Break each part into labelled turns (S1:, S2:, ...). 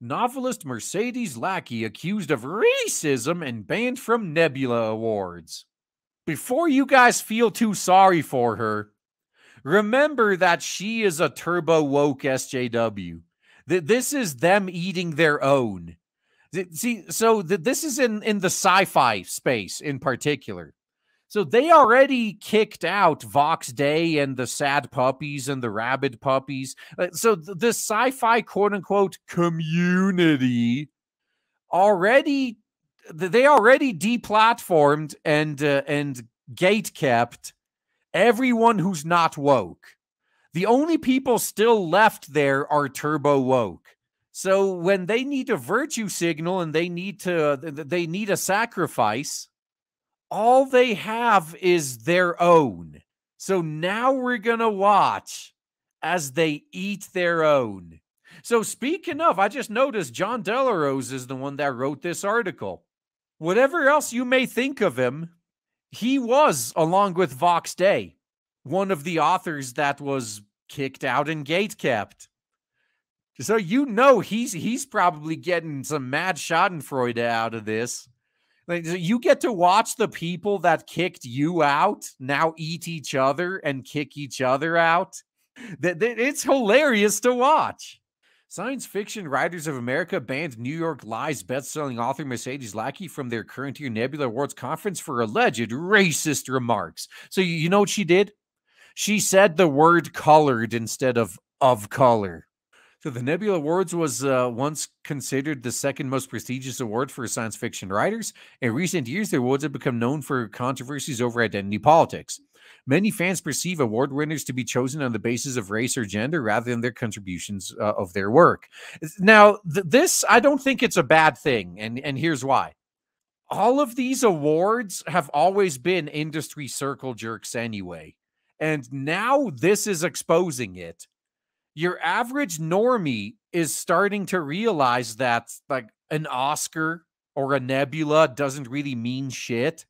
S1: Novelist Mercedes Lackey accused of racism and banned from Nebula Awards. Before you guys feel too sorry for her, remember that she is a turbo woke SJW. This is them eating their own. See, so this is in the sci-fi space in particular. So they already kicked out Vox Day and the sad puppies and the rabid puppies. So the sci-fi quote-unquote community already deplatformed and gate kept everyone who's not woke. The only people still left there are turbo woke. So when they need a virtue signal and they need a sacrifice, all they have is their own. So now we're going to watch as they eat their own. So speaking of, I just noticed John Delarose is the one that wrote this article. Whatever else you may think of him, he was, along with Vox Day, one of the authors that was kicked out and gatekept. So you know he's probably getting some mad schadenfreude out of this. Like, you get to watch the people that kicked you out now eat each other and kick each other out. It's hilarious to watch. Science Fiction Writers of America banned New York Lies bestselling author Mercedes Lackey from their current year Nebula Awards conference for alleged racist remarks. So you know what she did? She said the word colored instead of color. So the Nebula Awards was once considered the second most prestigious award for science fiction writers. In recent years, the awards have become known for controversies over identity politics. Many fans perceive award winners to be chosen on the basis of race or gender rather than their contributions of their work. Now, this, I don't think it's a bad thing, and here's why. All of these awards have always been industry circle jerks anyway, and now this is exposing it. Your average normie is starting to realize that like an Oscar or a Nebula doesn't really mean shit.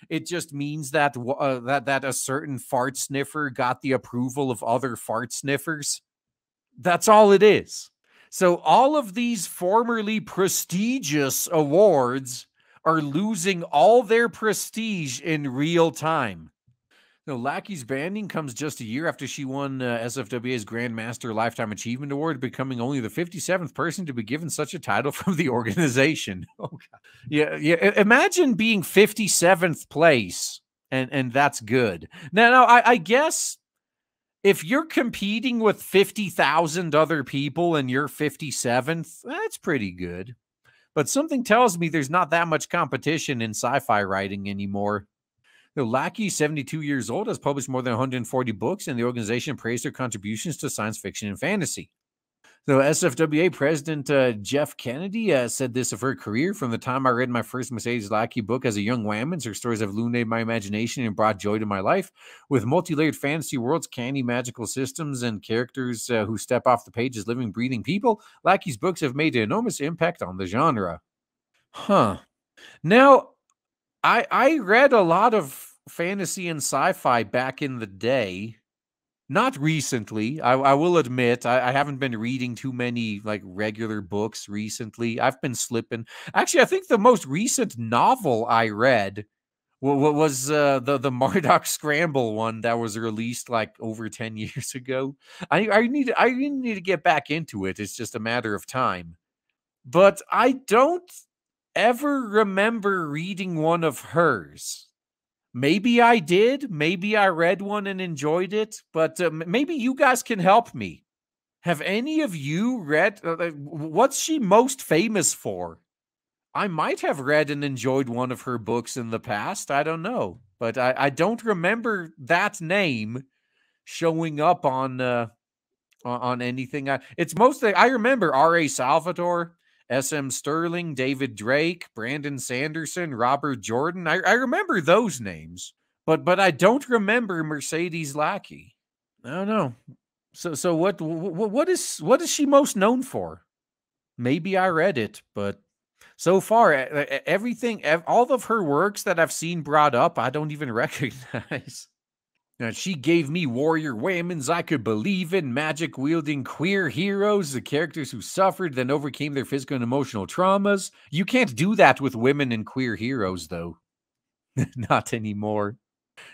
S1: It just means that that a certain fart sniffer got the approval of other fart sniffers. That's all it is. So all of these formerly prestigious awards are losing all their prestige in real time. No, Lackey's banning comes just a year after she won SFWA's Grandmaster Lifetime Achievement Award, becoming only the 57th person to be given such a title from the organization. Oh, God. Yeah. Imagine being 57th place, and that's good. Now, I guess if you're competing with 50,000 other people and you're 57th, that's pretty good. But something tells me there's not that much competition in sci-fi writing anymore. Lackey, 72 years old, has published more than 140 books, and the organization praised her contributions to science fiction and fantasy. So SFWA President Jeff Kennedy said this of her career: "From the time I read my first Mercedes Lackey book as a young woman, her stories have illuminated my imagination and brought joy to my life. With multi-layered fantasy worlds, canny magical systems, and characters who step off the page as living, breathing people, Lackey's books have made an enormous impact on the genre." Huh. Now, I read a lot of fantasy and sci-fi back in the day. Not recently. I will admit, I haven't been reading too many like regular books recently. I've been slipping. Actually, I think the most recent novel I read was the Marduk Scramble one that was released like over 10 years ago. I need to get back into it. It's just a matter of time. But I don't ever remember reading one of hers. Maybe I did. Maybe I read one and enjoyed it. But maybe you guys can help me. Have any of you read? What's she most famous for? I might have read and enjoyed one of her books in the past. I don't know. But I don't remember that name showing up on anything. It's mostly, I remember R.A. Salvatore, S.M. Sterling, David Drake, Brandon Sanderson, Robert Jordan. I remember those names, but I don't remember Mercedes Lackey. I don't know. So what is she most known for? Maybe I read it, but so far everything, all of her works that I've seen brought up, I don't even recognize. She gave me warrior women's I could believe in, magic-wielding queer heroes, the characters who suffered, then overcame their physical and emotional traumas. You can't do that with women and queer heroes, though. Not anymore.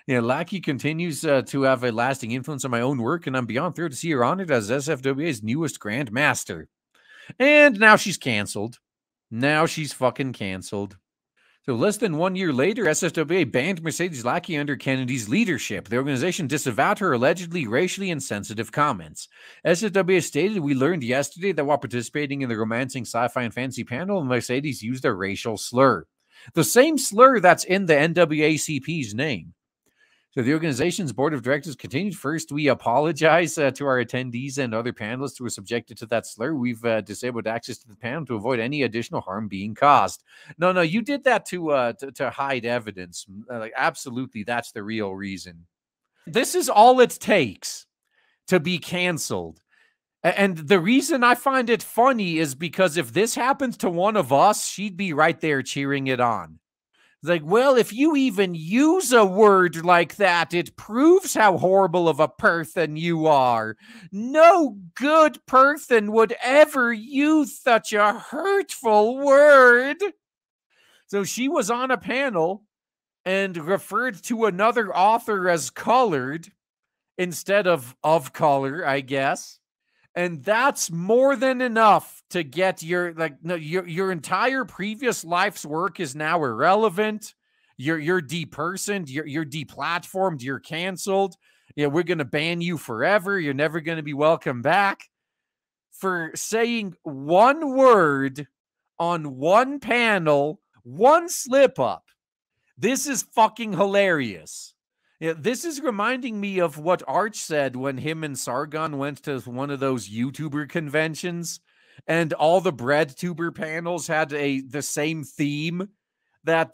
S1: Lackey continues to have a lasting influence on my own work, and I'm beyond thrilled to see her honored as SFWA's newest Grand Master. And now she's canceled. Now she's fucking canceled. So less than 1 year later, SFWA banned Mercedes Lackey under Kennedy's leadership. The organization disavowed her allegedly racially insensitive comments. SFWA stated, "We learned yesterday that while participating in the romancing sci-fi and fantasy panel, Mercedes used a racial slur." The same slur that's in the NAACP's name. So the organization's board of directors continued. "First, we apologize to our attendees and other panelists who were subjected to that slur. We've disabled access to the panel to avoid any additional harm being caused." No, you did that to hide evidence. Absolutely, that's the real reason. This is all it takes to be canceled. And the reason I find it funny is because if this happens to one of us, she'd be right there cheering it on. Like, well, if you even use a word like that, it proves how horrible of a person you are. No good person would ever use such a hurtful word. So she was on a panel and referred to another author as colored instead of color, I guess. And that's more than enough to get your entire previous life's work is now irrelevant. You're depersoned, you're deplatformed, you're canceled. We're going to ban you forever. You're never going to be welcome back for saying one word on one panel, one slip up. This is fucking hilarious. This is reminding me of what Arch said when him and Sargon went to one of those YouTuber conventions, and all the BreadTuber panels had the same theme, that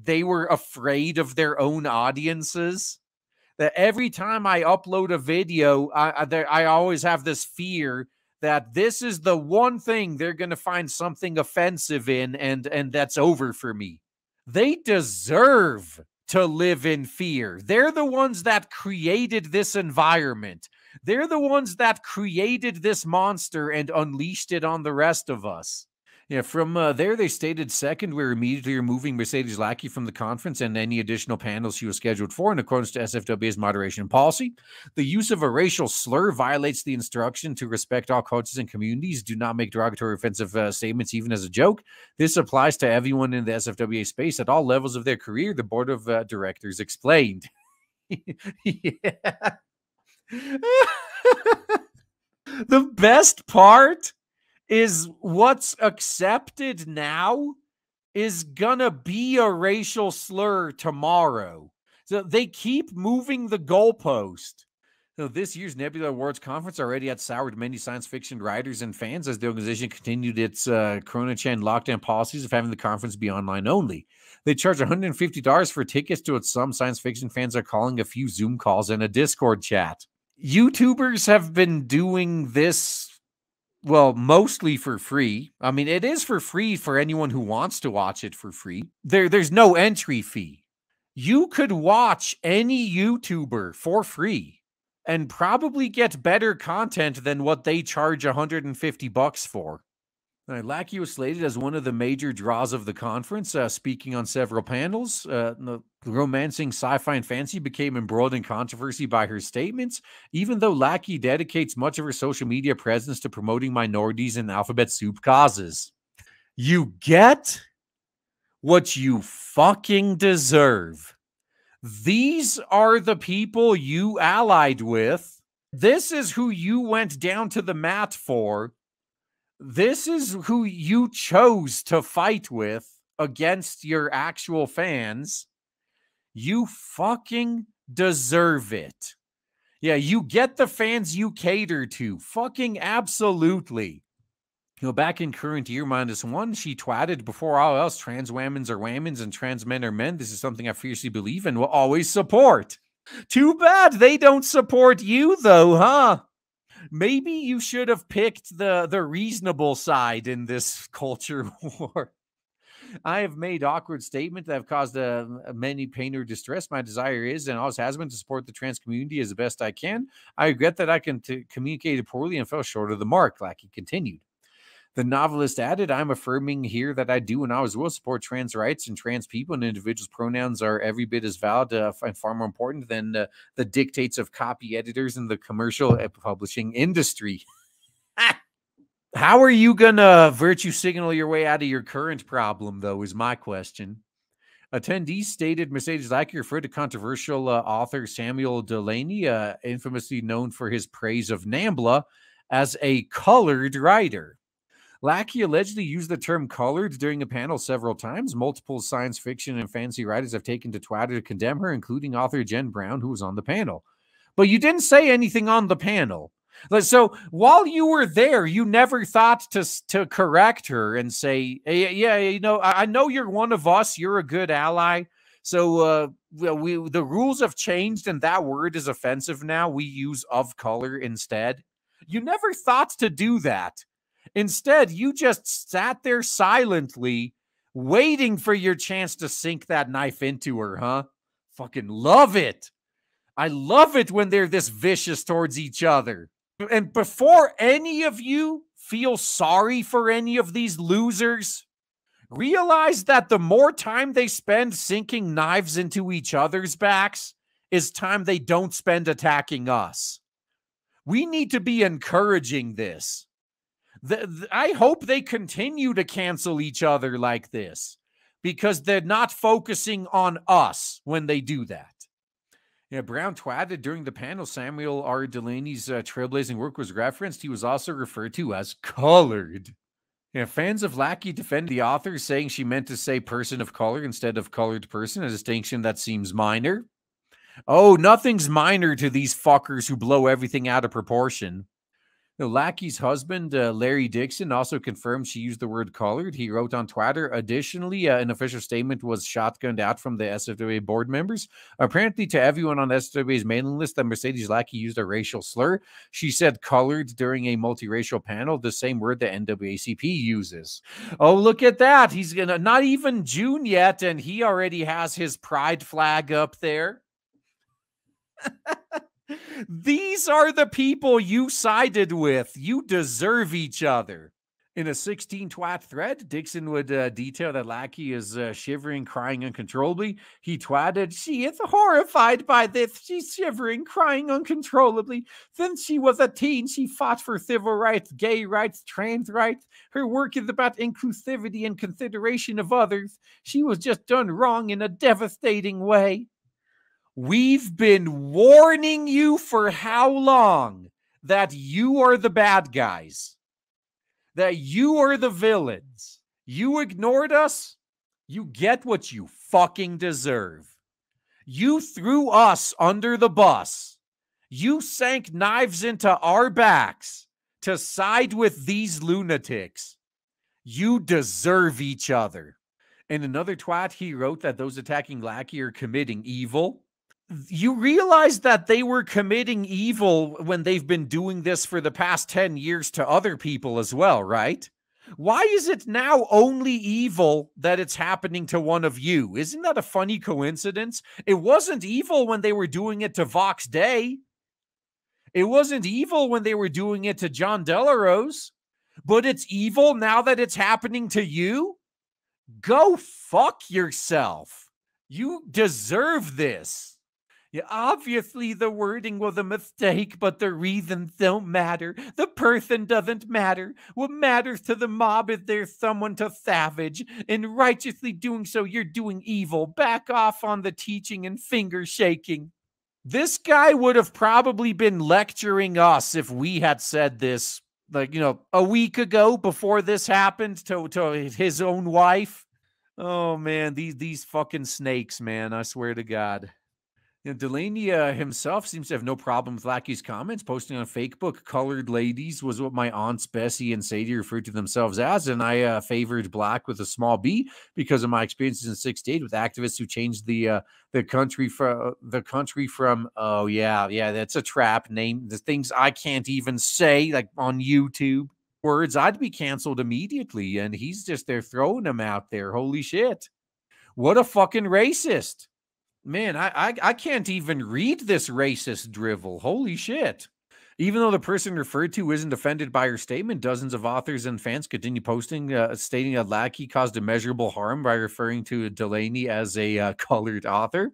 S1: they were afraid of their own audiences. That every time I upload a video, I always have this fear that this is the one thing they're going to find something offensive in, and that's over for me. They deserve to live in fear. They're the ones that created this environment. They're the ones that created this monster and unleashed it on the rest of us. From there, they stated, "Second, we're immediately removing Mercedes Lackey from the conference and any additional panels she was scheduled for in accordance to SFWA's moderation policy. The use of a racial slur violates the instruction to respect all cultures and communities. Do not make derogatory offensive statements even as a joke. This applies to everyone in the SFWA space at all levels of their career," the board of directors explained. The best part is what's accepted now is gonna be a racial slur tomorrow. So they keep moving the goalpost. So this year's Nebula Awards conference already had soured many science fiction writers and fans as the organization continued its Corona-Chan lockdown policies of having the conference be online only. They charge $150 for tickets to what some science fiction fans are calling a few Zoom calls and a Discord chat. YouTubers have been doing this, well, mostly for free. I mean, it is for free for anyone who wants to watch it for free. There's no entry fee. You could watch any YouTuber for free and probably get better content than what they charge $150 for. Lackey was slated as one of the major draws of the conference, speaking on several panels. The romancing sci-fi and fantasy became embroiled in controversy by her statements, even though Lackey dedicates much of her social media presence to promoting minorities and alphabet soup causes. You get what you fucking deserve. These are the people you allied with. This is who you went down to the mat for. This is who you chose to fight with against your actual fans. You fucking deserve it. You get the fans you cater to. Fucking absolutely. Back in current year -1, she twatted before all else, "Trans women's are women's and trans men are men. This is something I fiercely believe and will always support." Too bad they don't support you though, huh? Maybe you should have picked the reasonable side in this culture war. I have made awkward statements that have caused many pain or distress. My desire is and always has been to support the trans community as the best I can. I regret that I communicated poorly and fell short of the mark. Lackey continued. The novelist added, I'm affirming here that I do and always will support trans rights and trans people, and individuals' pronouns are every bit as valid and far more important than the dictates of copy editors in the commercial publishing industry. How are you going to virtue signal your way out of your current problem, though, is my question. Attendees stated Mercedes Lackey referred to controversial author Samuel Delany, infamously known for his praise of NAMBLA, as a colored writer. Lackey allegedly used the term colored during a panel several times. Multiple science fiction and fantasy writers have taken to Twitter to condemn her, including author Jen Brown, who was on the panel. But you didn't say anything on the panel. So while you were there, you never thought to correct her and say, hey, yeah, you know, I know you're one of us. You're a good ally. So the rules have changed and that word is offensive now. We use of color instead. You never thought to do that. Instead, you just sat there silently waiting for your chance to sink that knife into her, huh? Fucking love it. I love it when they're this vicious towards each other. And before any of you feel sorry for any of these losers, realize that the more time they spend sinking knives into each other's backs is time they don't spend attacking us. We need to be encouraging this. I hope they continue to cancel each other like this because they're not focusing on us when they do that. Yeah, Brown twatted during the panel. Samuel R. Delany's trailblazing work was referenced. He was also referred to as colored. Yeah, fans of Lackey defended the author, saying she meant to say person of color instead of colored person, a distinction that seems minor. Oh, nothing's minor to these fuckers who blow everything out of proportion. Lackey's husband, Larry Dixon, also confirmed she used the word colored. He wrote on Twitter, additionally, an official statement was shotgunned out from the SFWA board members. Apparently, to everyone on SFWA's mailing list, that Mercedes Lackey used a racial slur. She said colored during a multiracial panel, the same word the NAACP uses. Oh, look at that. He's gonna not even June yet, and he already has his pride flag up there. These are the people you sided with. You deserve each other. In a 16-twat thread, Dixon would detail that Lackey is shivering, crying uncontrollably. He twatted, she is horrified by this. She's shivering, crying uncontrollably. Since she was a teen, she fought for civil rights, gay rights, trans rights. Her work is about inclusivity and consideration of others. She was just done wrong in a devastating way. We've been warning you for how long that you are the bad guys, that you are the villains. You ignored us. You get what you fucking deserve. You threw us under the bus. You sank knives into our backs to side with these lunatics. You deserve each other. In another twat, he wrote that those attacking Lackey are committing evil. You realize that they were committing evil when they've been doing this for the past 10 years to other people as well, right? Why is it now only evil that it's happening to one of you? Isn't that a funny coincidence? It wasn't evil when they were doing it to Vox Day. It wasn't evil when they were doing it to John Delarose. But it's evil now that it's happening to you? Go fuck yourself. You deserve this. Yeah, obviously, the wording was a mistake, but the reasons don't matter. The person doesn't matter. What matters to the mob is there's someone to savage. In righteously doing so, you're doing evil. Back off on the teaching and finger shaking. This guy would have probably been lecturing us if we had said this, like, you know, a week ago before this happened to his own wife. Oh, man, these fucking snakes, man, I swear to God. You know, Delany himself seems to have no problem with Lackey's comments. Posting on Facebook, colored ladies was what my aunts Bessie and Sadie referred to themselves as, and I favored black with a small b because of my experiences in 68 with activists who changed the country from oh yeah, that's a trap name, the things I can't even say, like on YouTube. words, I'd be canceled immediately. And he's just there throwing them out there. Holy shit. What a fucking racist. Man, I can't even read this racist drivel. Holy shit. Even though the person referred to isn't offended by her statement, dozens of authors and fans continue posting, stating that Lackey caused immeasurable harm by referring to Delaney as a colored author.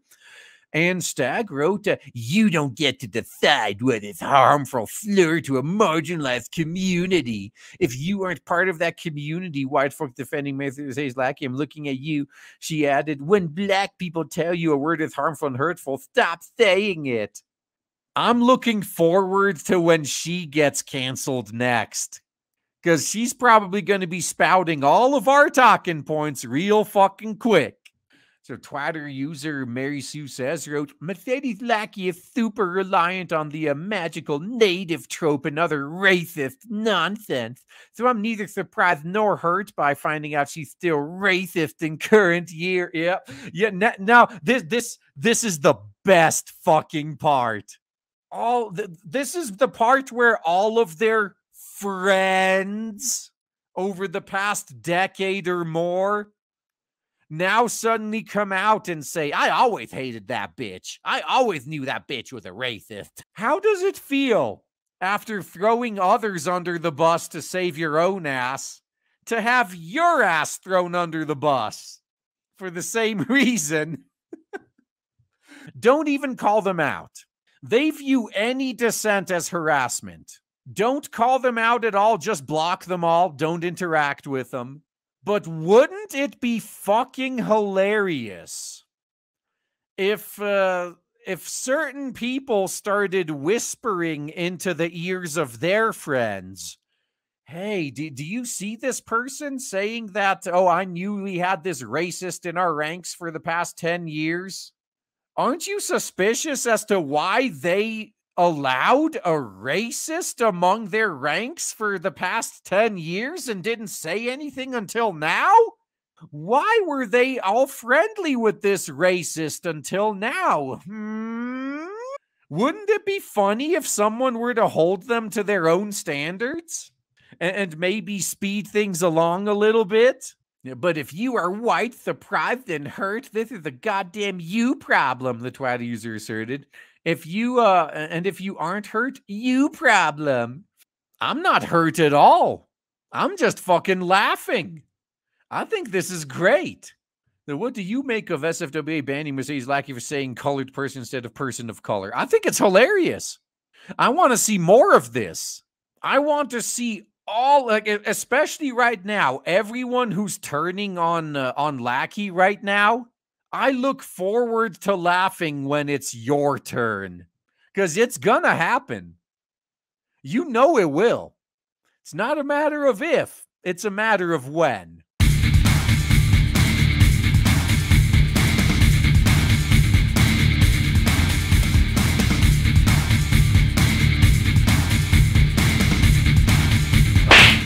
S1: And Stagg wrote, "You don't get to decide what is harmful slur to a marginalized community. If you aren't part of that community, white folk defending Mercedes Lackey, I'm looking at you." She added, "When black people tell you a word is harmful and hurtful, stop saying it." I'm looking forward to when she gets canceled next, because she's probably going to be spouting all of our talking points real fucking quick. So Twitter user Mary Sue Says wrote, "Mercedes Lackey is super reliant on the magical native trope and other racist nonsense. So I'm neither surprised nor hurt by finding out she's still racist in current year." Yeah. Now this is the best fucking part. This is the part where all of their friends over the past decade or more now suddenly come out and say, "I always hated that bitch. I always knew that bitch was a racist." How does it feel after throwing others under the bus to save your own ass to have your ass thrown under the bus for the same reason? Don't even call them out. They view any dissent as harassment. Don't call them out at all. Just block them all. Don't interact with them. But wouldn't it be fucking hilarious if certain people started whispering into the ears of their friends, "Hey, do you see this person saying that, oh, I knew we had this racist in our ranks for the past 10 years? Aren't you suspicious as to why they allowed a racist among their ranks for the past 10 years and didn't say anything until now? Why were they all friendly with this racist until now? Wouldn't it be funny if someone were to hold them to their own standards and maybe speed things along a little bit? But if you are white, surprised, and hurt, this is a goddamn you problem," the Twitter user asserted. If you aren't hurt, you problem. I'm not hurt at all. I'm just fucking laughing. I think this is great. Now, what do you make of SFWA banning Mercedes Lackey for saying colored person instead of person of color? I think it's hilarious. I want to see more of this. I want to see all, like, especially right now, everyone who's turning on Lackey right now, I look forward to laughing when it's your turn, because it's gonna happen. You know it will. It's not a matter of if, it's a matter of when.